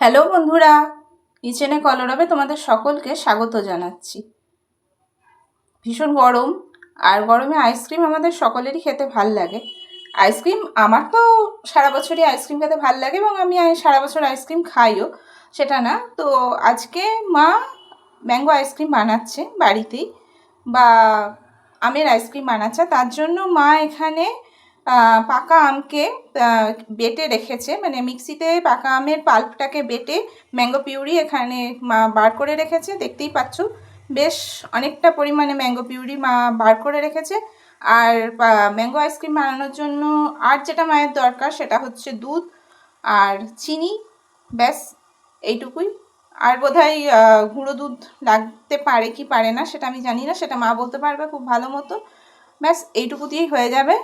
Hello বন্ধুরা, কিচেনে কলরবে তোমাদের সকলকে স্বাগত জানাচ্ছি। ভীষণ গরম, আর গরমে আইসক্রিম আমাদের সকলেরই খেতে ভাল লাগে। আইসক্রিম আমার তো সারা বছরই আইসক্রিম খেতে ভাল লাগে এবং আমি সারা বছর আইসক্রিম খাইও, সেটা না। তো আজকে মা ম্যাঙ্গো আইসক্রিম বানাচ্ছে বাড়িতেই, বা আমের আইসক্রিম বানাচ্ছে। তার জন্য মা এখানে পাকা আমকে বেটে রেখেছে, মানে মিক্সিতে পাকা আমের পাল্পটাকে বেটে ম্যাঙ্গো পিউরি এখানে মা বার করে রেখেছে। দেখতেই পাচ্ছ বেশ অনেকটা পরিমাণে ম্যাঙ্গো পিউরি মা বার করে রেখেছে। আর ম্যাঙ্গো আইসক্রিম বানানোর জন্য আর যেটা মায়ের দরকার সেটা হচ্ছে দুধ আর চিনি, ব্যাস এইটুকুই। আর বোধহয় গুঁড়ো দুধ লাগতে পারে কি পারে না সেটা আমি জানি না, সেটা মা বলতে পারবে খুব ভালো মতো। ব্যাস এইটুকু দিয়েই হয়ে যাবে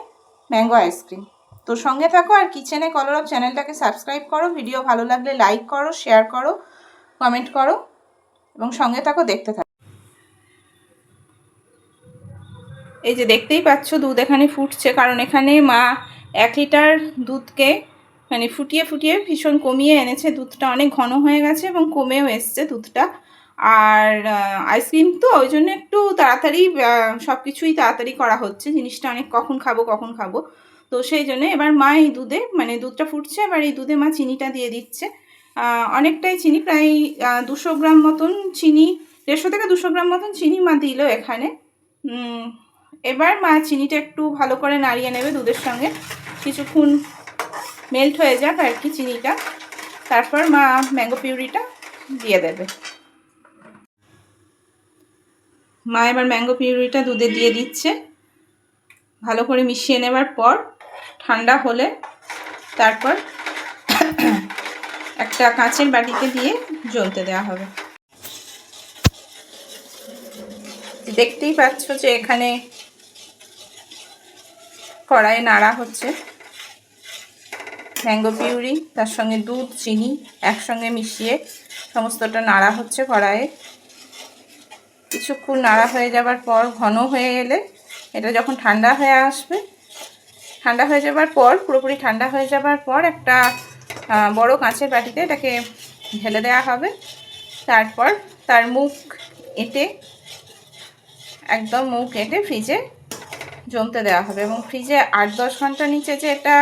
ম্যাঙ্গো আইসক্রিম। তো সঙ্গে থাকো, আর কিচেনে কলরব চ্যানেলটাকে সাবস্ক্রাইব করো, ভিডিও ভালো লাগলে লাইক করো, শেয়ার করো, কমেন্ট করো এবং সঙ্গে থাকো, দেখতে থাকো। এই যে দেখতেই পাচ্ছ দুধ এখানে ফুটছে, কারণ এখানে মা 1 লিটার দুধকে মানে ফুটিয়ে ফুটিয়ে ভীষণ কমিয়ে এনেছে। দুধটা অনেক ঘন হয়ে গেছে এবং কমেও এসছে দুধটা। আর আইসক্রিম তো ওই জন্য একটু তাড়াতাড়ি সব কিছুই তাড়াতাড়ি করা হচ্ছে, জিনিসটা অনেক কখন খাবো। তো সেই জন্য এবার মা এই দুধে, মানে দুধটা ফুটছে, এবার এই দুধে মা চিনিটা দিয়ে দিচ্ছে। অনেকটাই চিনি, প্রায় 200 গ্রাম মতন চিনি, 150 থেকে 200 গ্রাম মতন চিনি মা দিল এখানে। এবার মা চিনিটা একটু ভালো করে নাড়িয়ে নেবে দুধের সঙ্গে, কিছুক্ষণ মেল্ট হয়ে যাক আর কি চিনিটা। তারপর মা ম্যাঙ্গো পিউরিটা দিয়ে দেবে। মা এবার ম্যাঙ্গো পিউরিটা দুধে দিয়ে দিচ্ছে, ভালো করে মিশিয়ে নেবার পর ঠান্ডা হলে তারপর একটা কাঁচের বাটিতে দিয়ে জ্বলতে দেওয়া হবে। দেখতেই পাচ্ছ যে এখানে কড়াইয়ে নাড়া হচ্ছে ম্যাঙ্গো পিউরি, তার সঙ্গে দুধ চিনি একসঙ্গে মিশিয়ে সমস্তটা নাড়া হচ্ছে কড়াইয়ে। কিছুক্ষণ নাড়া হয়ে যাবার পর ঘন হয়ে এলে, এটা যখন ঠান্ডা হয়ে আসবে, ঠান্ডা হয়ে যাবার পর পুরোপুরি ঠান্ডা হয়ে যাবার পর একটা বড় কাঁচের বাটিতে এটাকে ঢেলে দেওয়া হবে। তারপর তার মুখ এঁটে, একদম মুখ এঁটে ফ্রিজে জমতে দেওয়া হবে। এবং ফ্রিজে 8-10 ঘন্টা নিচে যে এটা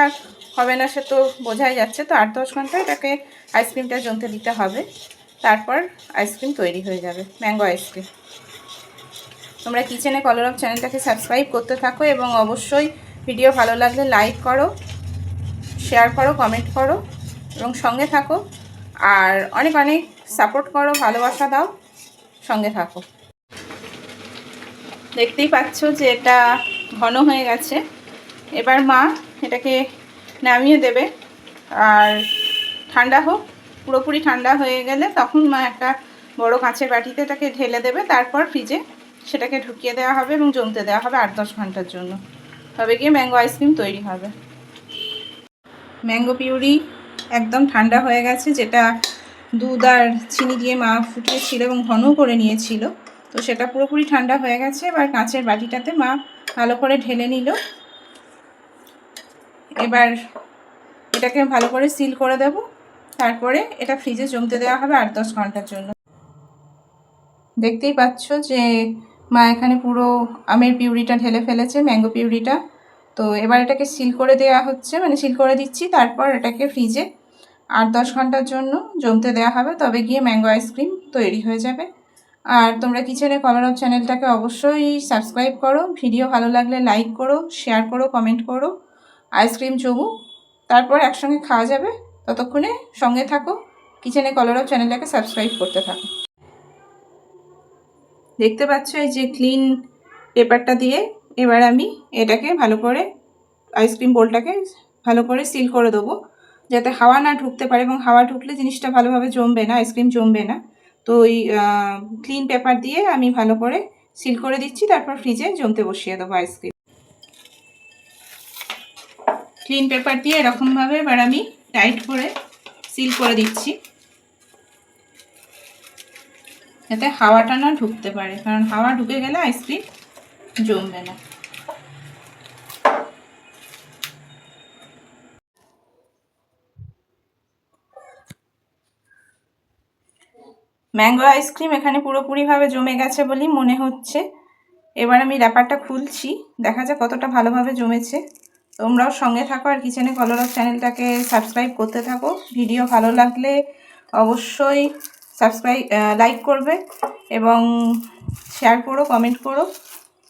হবে না সে তো বোঝাই যাচ্ছে। তো 8-10 ঘন্টা এটাকে আইসক্রিমটা জমতে দিতে হবে, তারপর আইসক্রিম তৈরি হয়ে যাবে, ম্যাঙ্গো আইসক্রিম। তোমরা কিচেনে কলরব চ্যানেলটাকে সাবস্ক্রাইব করতে থাকো এবং অবশ্যই ভিডিও ভালো লাগলে লাইক করো, শেয়ার করো, কমেন্ট করো এবং সঙ্গে থাকো। আর অনেক অনেক সাপোর্ট করো, ভালোবাসা দাও, সঙ্গে থাকো। দেখতেই পাচ্ছ যে এটা ঘন হয়ে গেছে। এবার মা এটাকে নামিয়ে দেবে, আর ঠান্ডা হোক, পুরোপুরি ঠান্ডা হয়ে গেলে তখন মা একটা বড় কাঁচের বাটিতে এটাকে ঢেলে দেবে। তারপর ফ্রিজে সেটাকে ঢুকিয়ে দেওয়া হবে এবং জমতে দেওয়া হবে 8-10 ঘন্টার জন্য, তবে গিয়ে ম্যাঙ্গো আইসক্রিম তৈরি হবে। ম্যাঙ্গো পিউরি একদম ঠান্ডা হয়ে গেছে, যেটা দুধ আর চিনি দিয়ে মা ফুটিয়েছিল এবং ঘন করে নিয়েছিল, তো সেটা পুরোপুরি ঠান্ডা হয়ে গেছে। এবার কাঁচের বাটিটাতে মা ভালো করে ঢেলে নিল। এবার এটাকে ভালো করে সিল করে দেব, তারপরে এটা ফ্রিজে জমতে দেওয়া হবে 8-10 ঘন্টার জন্য। দেখতেই পাচ্ছ যে মা এখানে পুরো আমের পিউরিটা ঢেলে ফেলেছে, ম্যাঙ্গো পিউরিটা। তো এবার এটাকে সিল করে দেওয়া হচ্ছে, মানে সিল করে দিচ্ছি। তারপর এটাকে ফ্রিজে 8-10 ঘন্টার জন্য জমতে দেওয়া হবে, তবে গিয়ে ম্যাঙ্গো আইসক্রিম তৈরি হয়ে যাবে। আর তোমরা কিচেনে কলরব চ্যানেলটাকে অবশ্যই সাবস্ক্রাইব করো, ভিডিও ভালো লাগলে লাইক করো, শেয়ার করো, কমেন্ট করো। আইসক্রিম জমুক, তারপর একসঙ্গে খাওয়া যাবে। ততক্ষণে সঙ্গে থাকো, কিচেনে কলরব চ্যানেলটাকে সাবস্ক্রাইব করতে থাকো। দেখতে পাচ্ছ এই যে ক্লিন পেপারটা দিয়ে এবার আমি এটাকে ভালো করে, আইসক্রিম বোলটাকে ভালো করে সিল করে দেবো, যাতে হাওয়া না ঢুকতে পারে, এবং হাওয়া ঢুকলে জিনিসটা ভালোভাবে জমবে না, আইসক্রিম জমবে না। তো ওই ক্লিন পেপার দিয়ে আমি ভালো করে সিল করে দিচ্ছি, তারপর ফ্রিজে জমতে বসিয়ে দেবো আইসক্রিম। ক্লিন পেপার দিয়ে এরকমভাবে এবার আমি টাইট করে সিল করে দিচ্ছি, যাতে হাওয়াটা না ঢুকতে পারে, কারণ হাওয়া ঢুকে গেলে আইসক্রিম জমবে না। ম্যাঙ্গো আইসক্রিম এখানে পুরোপুরিভাবে জমে গেছে বলেই মনে হচ্ছে। এবার আমি র্যাপারটা খুলছি, দেখা যাক কতটা ভালোভাবে জমেছে। তোমরাও সঙ্গে থাকো আর কিচেনে কলরব চ্যানেলটাকে সাবস্ক্রাইব করতে থাকো। ভিডিও ভালো লাগলে অবশ্যই লাইক করবে এবং শেয়ার করো, কমেন্ট করো।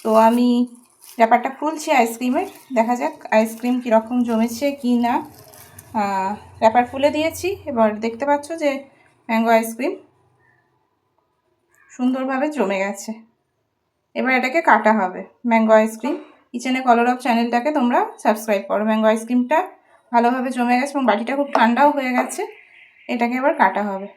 তো আমি র্যাপারটা খুলছি আইসক্রিমের, দেখা যাক আইসক্রিম কীরকম জমেছে কি না। র্যাপার খুলে দিয়েছি, এবার দেখতে পাচ্ছ যে ম্যাঙ্গো আইসক্রিম সুন্দরভাবে জমে গেছে। এবার এটাকে কাটা হবে। ম্যাঙ্গো আইসক্রিম কিচেনে কলরব চ্যানেলটাকে তোমরা সাবস্ক্রাইব করো। ম্যাঙ্গো আইসক্রিমটা ভালোভাবে জমে গেছে এবং বাটিটা খুব ঠান্ডাও হয়ে গেছে। এটাকে এবার কাটা হবে।